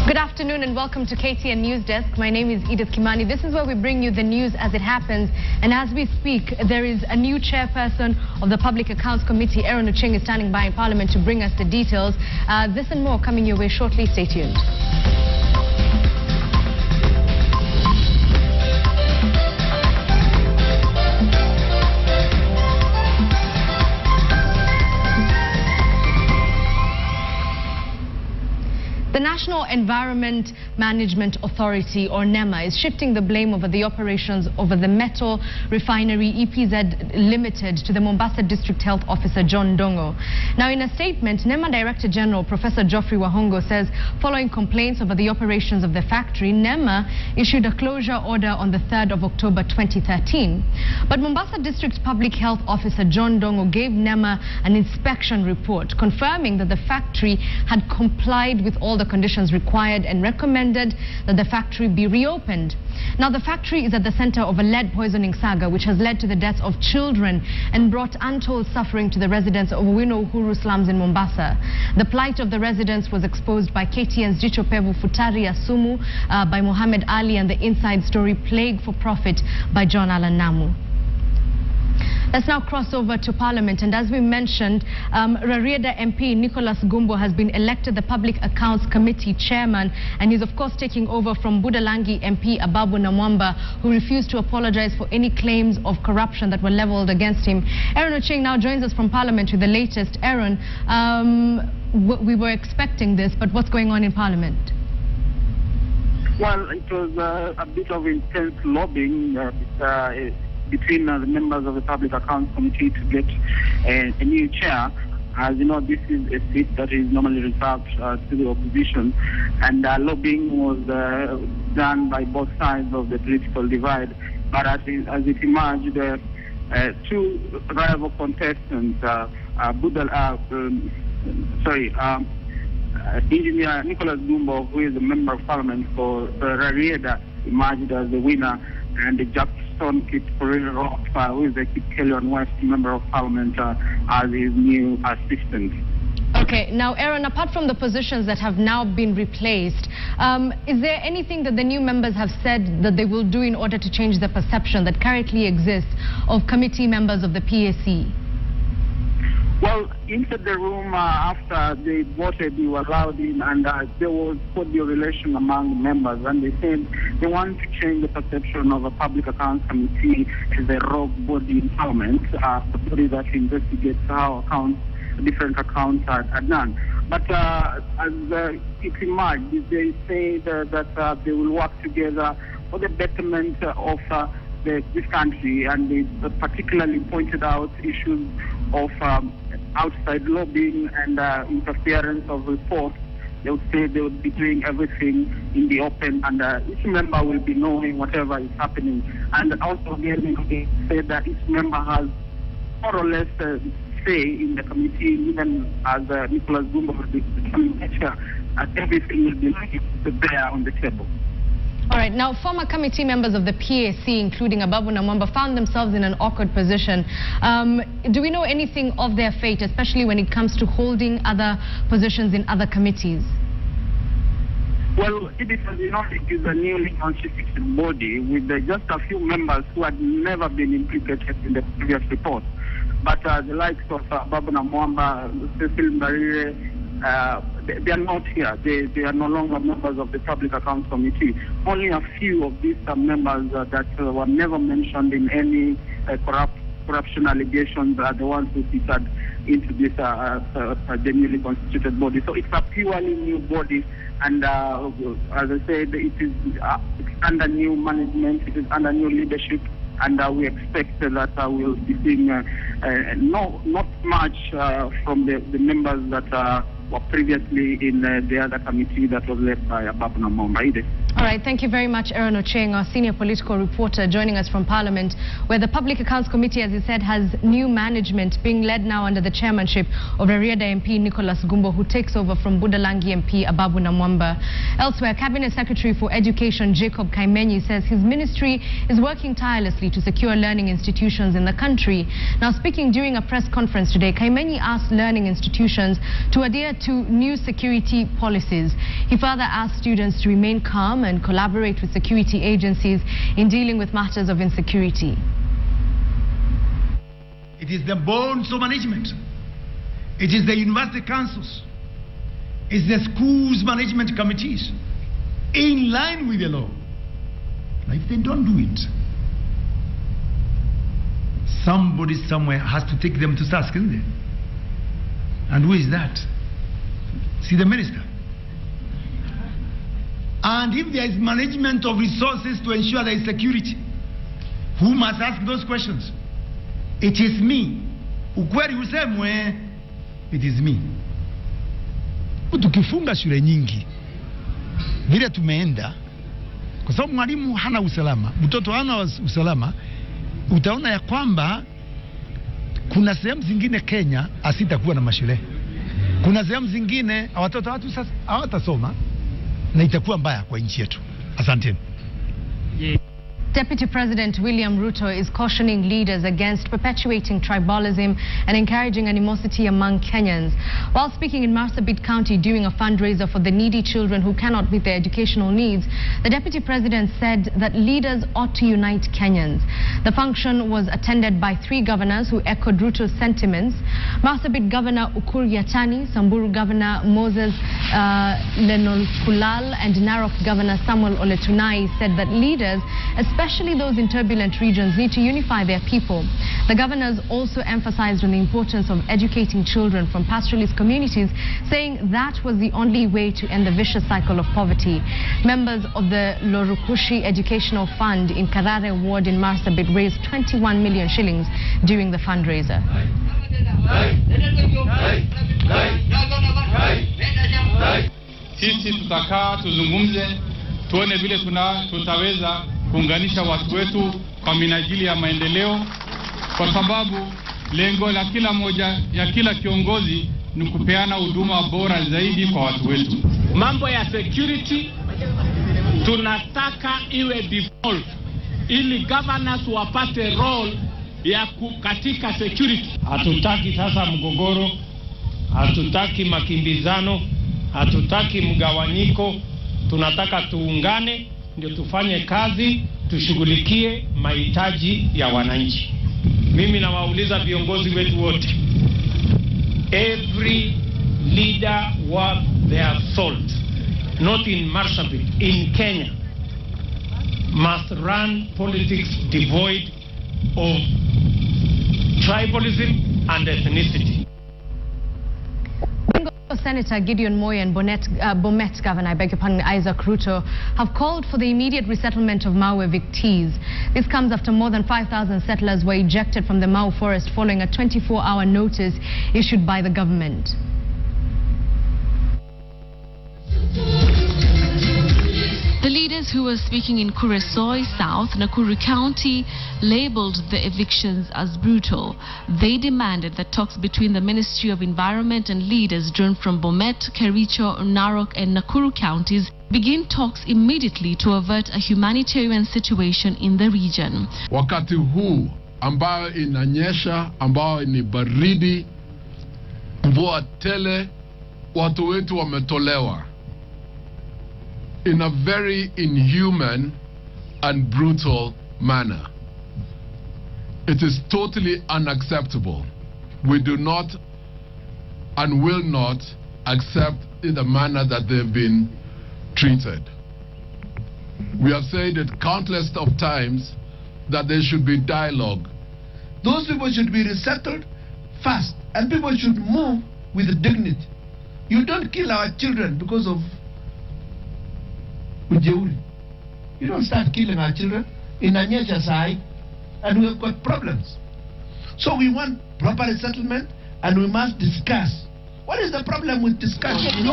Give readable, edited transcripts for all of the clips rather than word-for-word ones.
Good afternoon and welcome to KTN NewsDesk. My name is Edith Kimani. This is where we bring you the news as it happens. And as we speak, there is a new chairperson of the Public Accounts Committee. Aaron Ocheng is standing by in Parliament to bring us the details. This and more coming your way shortly. Stay tuned. The National Environment Management Authority, or NEMA, is shifting the blame over the operations over the metal refinery EPZ Limited to the Mombasa District Health Officer John Dongo. Now, in a statement, NEMA Director General Professor Geoffrey Wahongo says following complaints over the operations of the factory, NEMA issued a closure order on the 3rd of October 2013. But Mombasa District Public Health Officer John Dongo gave NEMA an inspection report confirming that the factory had complied with all the conditions required and recommended that the factory be reopened. Now, the factory is at the center of a lead poisoning saga which has led to the deaths of children and brought untold suffering to the residents of Owino Uhuru slums in Mombasa. The plight of the residents was exposed by KTN's Jicho Pevu Futari Asumu, by Mohammed Ali, and the Inside Story Plague for Profit by John Allan Namu. Let's now cross over to Parliament, and as we mentioned, Rarieda MP Nicholas Gumbo has been elected the Public Accounts Committee chairman, and he's of course taking over from Budalangi MP Ababu Namwamba, who refused to apologize for any claims of corruption that were leveled against him. Aaron Ocheng now joins us from Parliament with the latest. Aaron, we were expecting this, but what's going on in Parliament? Well, it was a bit of intense lobbying between the members of the Public Accounts Committee to get a new chair. As you know, this is a seat that is normally reserved to the opposition, and lobbying was done by both sides of the political divide. But as it emerged, two rival contestants, Engineer Nicholas Gumbo, who is a member of Parliament for Rarieda, emerged as the winner, and Jackson Kitporino, who is a Kitkellion West member of Parliament, as his new assistant. Okay, now Aaron, apart from the positions that have now been replaced, is there anything that the new members have said that they will do in order to change the perception that currently exists of committee members of the PAC? Well, inside the room, after they voted, they were allowed in, and there was cordial relation among the members, and they said they want to change the perception of a Public Accounts Committee as a rogue body in Parliament, the body that investigates how different accounts are done. But as it emerged, they say that they will work together for the betterment of this country, and they particularly pointed out issues of outside lobbying and interference of reports. They would say they would be doing everything in the open, and each member will be knowing whatever is happening. And also again, they said that each member has more or less say in the committee, even as Nicholas Gumbo will be becoming chair, and everything will be there on the table. All right, now former committee members of the PAC, including Ababu Namwamba, found themselves in an awkward position. Do we know anything of their fate, especially when it comes to holding other positions in other committees? Well, it is a newly constituted body with just a few members who had never been implicated in the previous report. But the likes of Ababu Namwamba, Cecil Mbarire, they are not here. They are no longer members of the Public Accounts Committee. Only a few of these members that were never mentioned in any corruption allegations are the ones who figured into this the newly constituted body. So it's a purely new body, and as I said, it is under new management, it is under new leadership, and we expect that we'll be seeing not much from the members that were previously in the other committee that was led by Ababu Namwamba. All right, thank you very much, Aaron Ocheng, our senior political reporter, joining us from Parliament, where the Public Accounts Committee, as he said, has new management being led now under the chairmanship of Rarieda MP Nicholas Gumbo, who takes over from Budalangi MP Ababu Namwamba. Elsewhere, Cabinet Secretary for Education Jacob Kaimenyi says his ministry is working tirelessly to secure learning institutions in the country. Now, speaking during a press conference today, Kaimenyi asked learning institutions to adhere to new security policies. He further asked students to remain calm and collaborate with security agencies in dealing with matters of insecurity. It is the boards of management. It is the university councils. It's the schools management committees in line with the law. Now, if they don't do it, somebody somewhere has to take them to task, isn't it? And who is that? See, the minister. And if there is management of resources to ensure there is security, who must ask those questions? It is me. Ukweli usemwe, it is me. Tukifunga shule nyingi vile tumeenda, kwa sababu mwalimu hana usalama, mtoto hana usalama, utaona ya kwamba kuna sehemu zingine Kenya asitakuwa na mashule. Kuna sehemu zingine watoto watu sasa hawatasoma na itakuwa mbaya kwa nchi yetu. Asanteni. Deputy President William Ruto is cautioning leaders against perpetuating tribalism and encouraging animosity among Kenyans. While speaking in Marsabit County during a fundraiser for the needy children who cannot meet their educational needs, the Deputy President said that leaders ought to unite Kenyans. The function was attended by 3 governors who echoed Ruto's sentiments. Marsabit Governor Ukur Yatani, Samburu Governor Moses Lenolkulal, and Narok Governor Samuel Oletunai said that leaders, especially those in turbulent regions, need to unify their people. The governors also emphasized on the importance of educating children from pastoralist communities, saying that was the only way to end the vicious cycle of poverty. Members of the Lorukushi Educational Fund in Karare Ward in Marsabit raised 21 million shillings during the fundraiser. Sisi tutakaa tuzungumze, tuone vile tutaweza kuunganisha watu wetu kwa minajili ya maendeleo, kwa sababu lengo la kila moja ya kila kiongozi ni kupeana huduma bora zaidi kwa watu wetu. Mambo ya security tunataka iwe default ili governors wapate role ya katika security. Hatutaki sasa mgogoro, hatutaki makimbizano, hatutaki mgawanyiko, tunataka tuungane ndio tufanye kazi, tushughulikie mahitaji ya wananchi. Mimi nawauliza viongozi wetu wote, every leader worth their salt, not in Marsabit, in Kenya, must run politics devoid of tribalism and ethnicity. Senator Gideon Moy and Bomet Governor, Isaac Ruto, have called for the immediate resettlement of Mau evictees. This comes after more than 5,000 settlers were ejected from the Mau forest following a 24-hour notice issued by the government. The leaders who were speaking in Kuresoi South, Nakuru County, labeled the evictions as brutal. They demanded that talks between the Ministry of Environment and leaders drawn from Bomet, Kericho, Narok and Nakuru counties begin talks immediately to avert a humanitarian situation in the region. Wakati huu ambao inanyesha, ambao ni baridi, mvua tele, watu wetu wametolewa in a very inhuman and brutal manner. It is totally unacceptable. We do not and will not accept in the manner that they've been treated. We have said it countless of times that there should be dialogue. Those people should be resettled fast, and people should move with dignity. You don't kill our children because of ujeuri. You don't start killing our children in Anyesha side, and we have got problems. So we want proper resettlement, and we must discuss. What is the problem with discussion?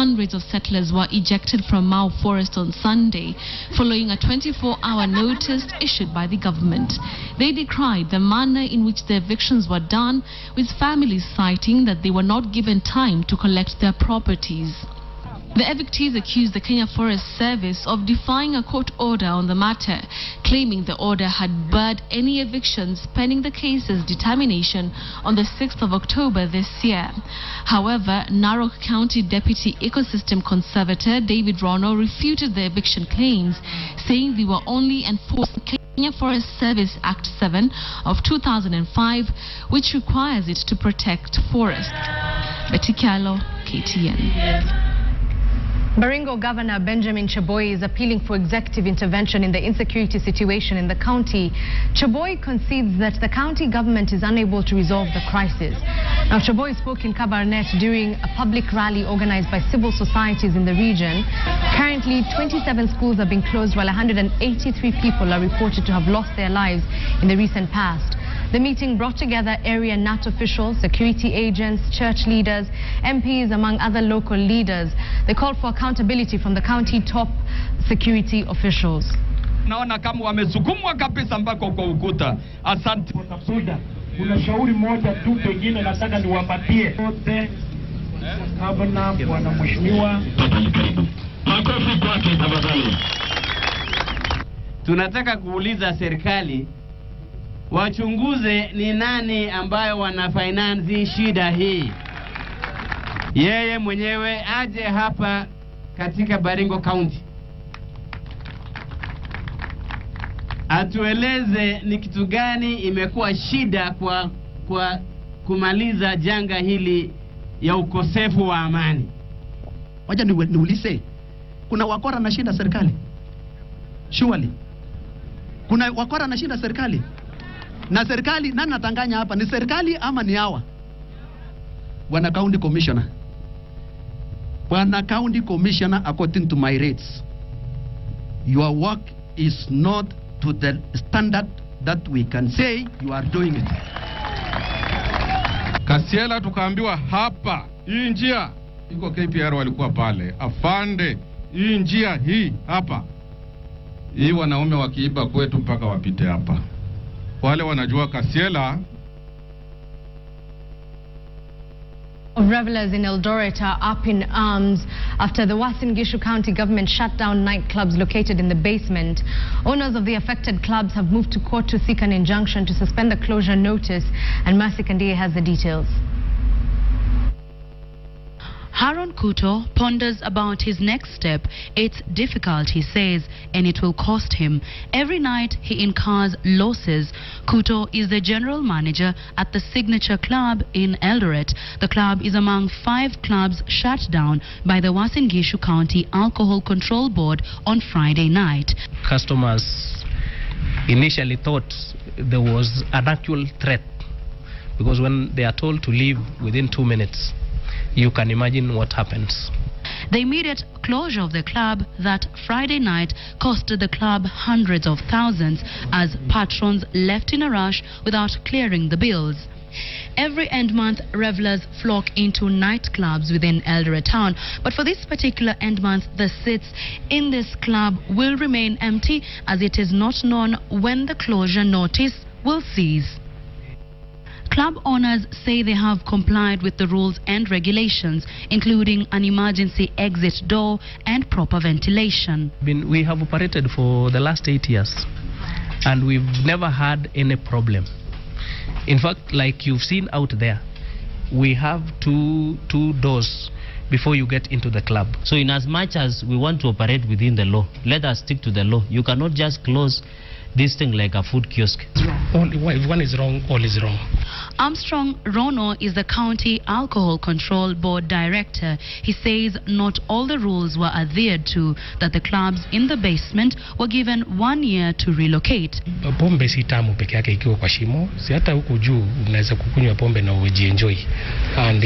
Hundreds of settlers were ejected from Mau Forest on Sunday following a 24-hour notice issued by the government. They decried the manner in which the evictions were done, with families citing that they were not given time to collect their properties. The evictees accused the Kenya Forest Service of defying a court order on the matter, claiming the order had barred any evictions pending the case's determination on the 6th of October this year. However, Narok County Deputy Ecosystem Conservator David Rono refuted the eviction claims, saying they were only enforcing Kenya Forest Service Act 7 of 2005, which requires it to protect forests. Betty Kyalo, KTN. Baringo Governor Benjamin Cheboy is appealing for executive intervention in the insecurity situation in the county. Cheboy concedes that the county government is unable to resolve the crisis. Now, Cheboy spoke in Kabarnet during a public rally organized by civil societies in the region. Currently, 27 schools are being closed, while 183 people are reported to have lost their lives in the recent past. The meeting brought together area NAT officials, security agents, church leaders, MPs, among other local leaders. They called for accountability from the county top security officials. Naona kama wamesukumwa kabisa mpaka kwa ukuta. Asante. Kuna shauri moja tu pengine nataka niwapatie wote. Gavana, bwana mheshimiwa. Makofi kwake tafadhali. Tunataka kuuliza serikali wachunguze ni nani ambayo wana finance shida hii. Yeye mwenyewe aje hapa katika Baringo County, atueleze ni kitu gani imekuwa shida kwa kumaliza janga hili ya ukosefu wa amani. Wacha niulize, kuna wakora na shinda serikali? Surely kuna wakora na shinda serikali? Na serikali nani natanganya hapa? Ni serikali ama ni hawa? Bwana County Commissioner. Bwana County Commissioner, according to my rates, your work is not to the standard that we can say you are doing it. Kasiela tukaambiwa hapa, hii njia iko KPR walikuwa pale. Afande, hii njia hii hapa. Hii wanaume wakiiba kwetu mpaka wapite hapa. Wale wanajua Kasiela. Revelers in Eldoret are up in arms after the Uasin Gishu County government shut down nightclubs located in the basement. Owners of the affected clubs have moved to court to seek an injunction to suspend the closure notice, and Mercy Kandiye has the details. Haron Kuto ponders about his next step. It's difficult, he says, and it will cost him. Every night he incurs losses. Kuto is the general manager at the Signature Club in Eldoret. The club is among 5 clubs shut down by the Uasin Gishu County Alcohol Control Board on Friday night. Customers initially thought there was an actual threat, because when they are told to leave within 2 minutes, you can imagine what happens. The immediate closure of the club that Friday night costed the club hundreds of thousands as patrons left in a rush without clearing the bills. Every end month, revelers flock into nightclubs within Eldoret town, but for this particular end month, the seats in this club will remain empty, as it is not known when the closure notice will cease. Club owners say they have complied with the rules and regulations, including an emergency exit door and proper ventilation. We have operated for the last 8 years, and we've never had any problem. In fact, like you've seen out there, we have two doors before you get into the club. So in as much as we want to operate within the law, let us stick to the law. You cannot just close this thing like a food kiosk. If one is wrong, all is wrong. Armstrong Rono is the County Alcohol Control Board Director. He says not all the rules were adhered to, that the clubs in the basement were given 1 year to relocate. Pombe si tamu peke yake ikiwa kwa shimo, si hata huku juu unaweza kukunywa pombe na ujienjoy. And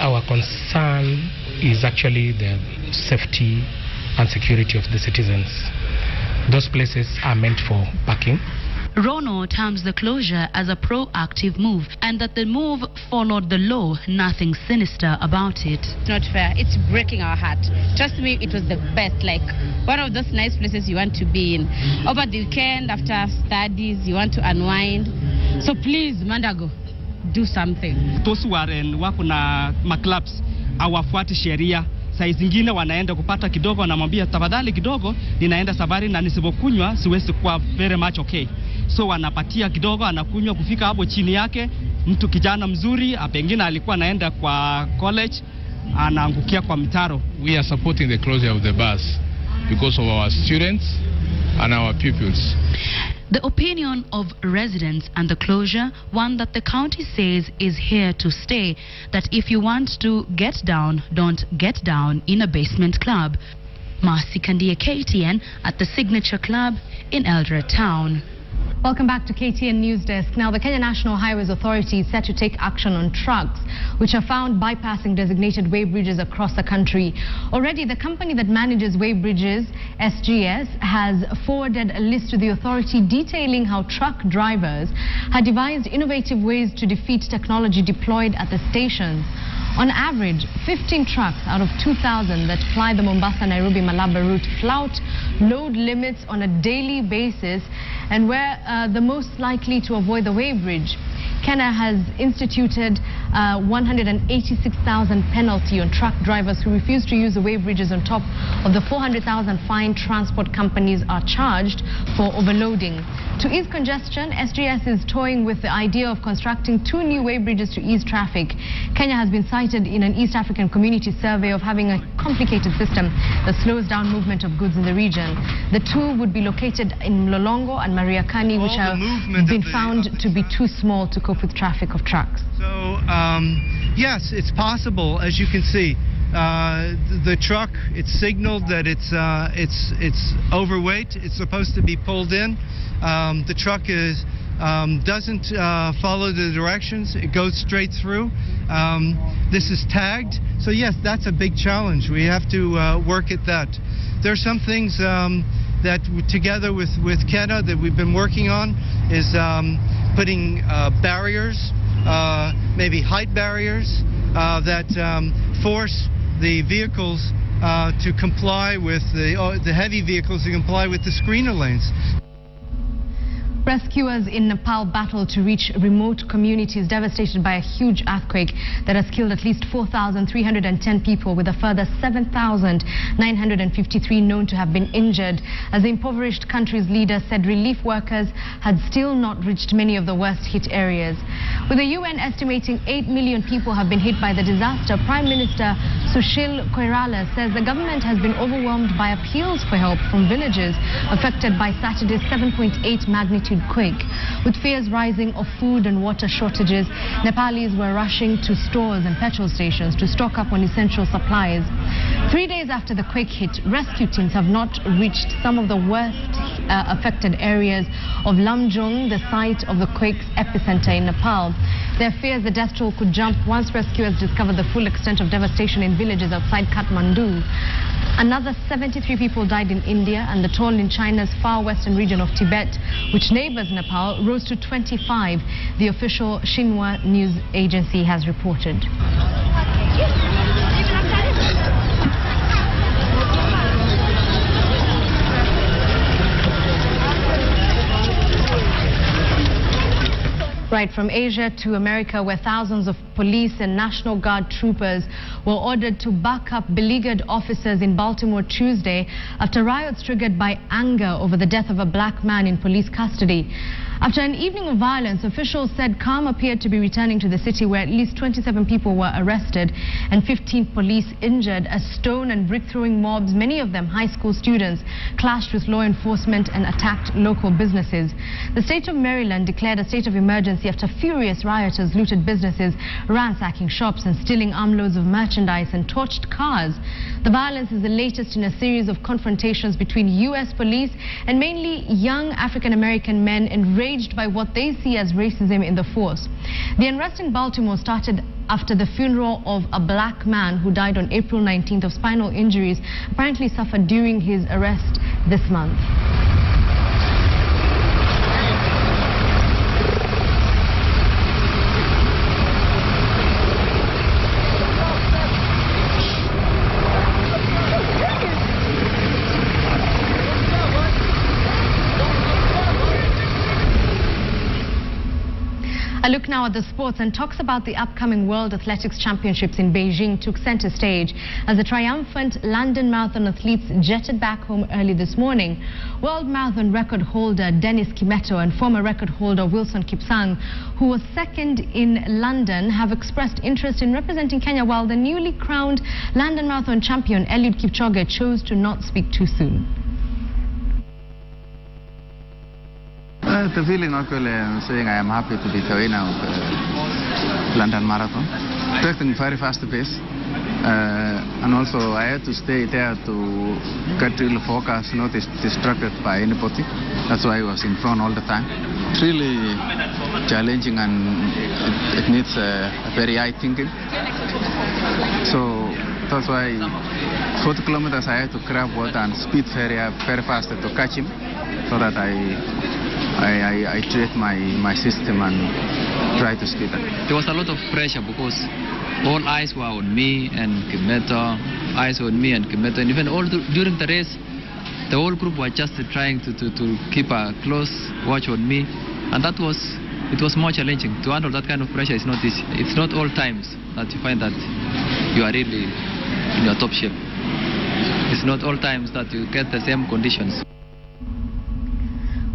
our concern is actually the safety and security of the citizens. Those places are meant for parking. Rono terms the closure as a proactive move and that the move followed the law, nothing sinister about it. It's not fair. It's breaking our heart. Trust me, it was the best. Like one of those nice places you want to be in. Over the weekend, after studies, you want to unwind. So please, Mandago, do something. Those who are in wako na maclubs hawafuati sheria. Saa zingine wanaenda kupata kidogo, wanamwambia tafadhali kidogo ninaenda safari na nisipokunywa siwezi kuwa very much okay. So wanapatia kidogo, anakunywa, kufika hapo chini yake mtu kijana mzuri pengine alikuwa anaenda kwa college anaangukia kwa mitaro. We are supporting the closure of the bus because of our students and our pupils. The opinion of residents and the closure, one that the county says is here to stay, that if you want to get down, don't get down in a basement club. Marcy Kandia, KTN, at the Signature Club in Eldoret Town. Welcome back to KTN NewsDesk. Now, the Kenya National Highways Authority is set to take action on trucks which are found bypassing designated way bridges across the country. Already, the company that manages way bridges, SGS, has forwarded a list to the authority detailing how truck drivers had devised innovative ways to defeat technology deployed at the stations. On average, 15 trucks out of 2,000 that ply the Mombasa-Nairobi-Malaba route flout load limits on a daily basis and were the most likely to avoid the weighbridge. Kenya has instituted 186,000 penalty on truck drivers who refuse to use the weighbridges on top of the 400,000 fine transport companies are charged for overloading. To ease congestion, SGS is toying with the idea of constructing 2 new weighbridges to ease traffic. Kenya has been cited in an East African community survey of having a complicated system that slows down movement of goods in the region. The 2 would be located in Lolongo and Mariakani, which have been found to be too small to cope with traffic of trucks. So, yes, it's possible. As you can see, the truck, it's signaled that it's overweight. It's supposed to be pulled in. The truck doesn't follow the directions. It goes straight through. This is tagged. So yes, that's a big challenge. We have to work at that. There are some things that together with Kenya that we've been working on is putting barriers, maybe height barriers that force the vehicles to comply with the heavy vehicles to comply with the screener lanes. Rescuers in Nepal battle to reach remote communities devastated by a huge earthquake that has killed at least 4,310 people, with a further 7,953 known to have been injured. As the impoverished country's leader said, relief workers had still not reached many of the worst hit areas. With the UN estimating 8 million people have been hit by the disaster, Prime Minister Sushil Koirala says the government has been overwhelmed by appeals for help from villages affected by Saturday's 7.8 magnitude quake. With fears rising of food and water shortages, Nepalis were rushing to stores and petrol stations to stock up on essential supplies. 3 days after the quake hit, rescue teams have not reached some of the worst affected areas of Lamjung, the site of the quake's epicenter in Nepal. Their fears the death toll could jump once rescuers discovered the full extent of devastation in villages outside Kathmandu. Another 73 people died in India, and the toll in China's far western region of Tibet, which neighbors Nepal, rose to 25, the official Xinhua news agency has reported. Right, from Asia to America, where thousands of police and National Guard troopers were ordered to back up beleaguered officers in Baltimore Tuesday after riots triggered by anger over the death of a black man in police custody. After an evening of violence, officials said calm appeared to be returning to the city, where at least 27 people were arrested and 15 police injured as stone and brick-throwing mobs, many of them high school students, clashed with law enforcement and attacked local businesses. The state of Maryland declared a state of emergency after furious rioters looted businesses, ransacking shops and stealing armloads of merchandise and torched cars. The violence is the latest in a series of confrontations between U.S. police and mainly young African-American men enraged by what they see as racism in the force. The unrest in Baltimore started after the funeral of a black man who died on April 19th of spinal injuries apparently suffered during his arrest this month. look now at the sports, and talks about the upcoming World Athletics Championships in Beijing took center stage as the triumphant London Marathon athletes jetted back home early this morning. World Marathon record holder Dennis Kimetto and former record holder Wilson Kipsang, who was second in London, have expressed interest in representing Kenya, while the newly crowned London Marathon champion Eliud Kipchoge chose to not speak too soon. The feeling actually, I'm saying I am happy to be the winner of the London Marathon. Expecting very fast pace, and also I had to stay there to get real focus, not distracted by anybody. That's why I was in front all the time. It's really challenging, and it needs a very high thinking. So that's why 40 kilometers I had to grab water and speed very fast to catch him, so that I treat my system and try to speed up. There was a lot of pressure because all eyes were on me and Kimetto, and even all during the race, the whole group were just trying to keep a close watch on me, and it was more challenging. To handle that kind of pressure is not easy. It's not all times that you find that you are really in your top shape. It's not all times that you get the same conditions.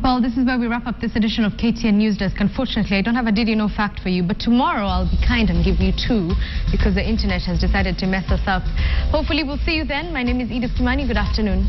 Well, this is where we wrap up this edition of KTN NewsDesk. Unfortunately, I don't have a did you know fact for you, but tomorrow I'll be kind and give you two, because the internet has decided to mess us up. Hopefully we'll see you then. My name is Edith Kimani. Good afternoon.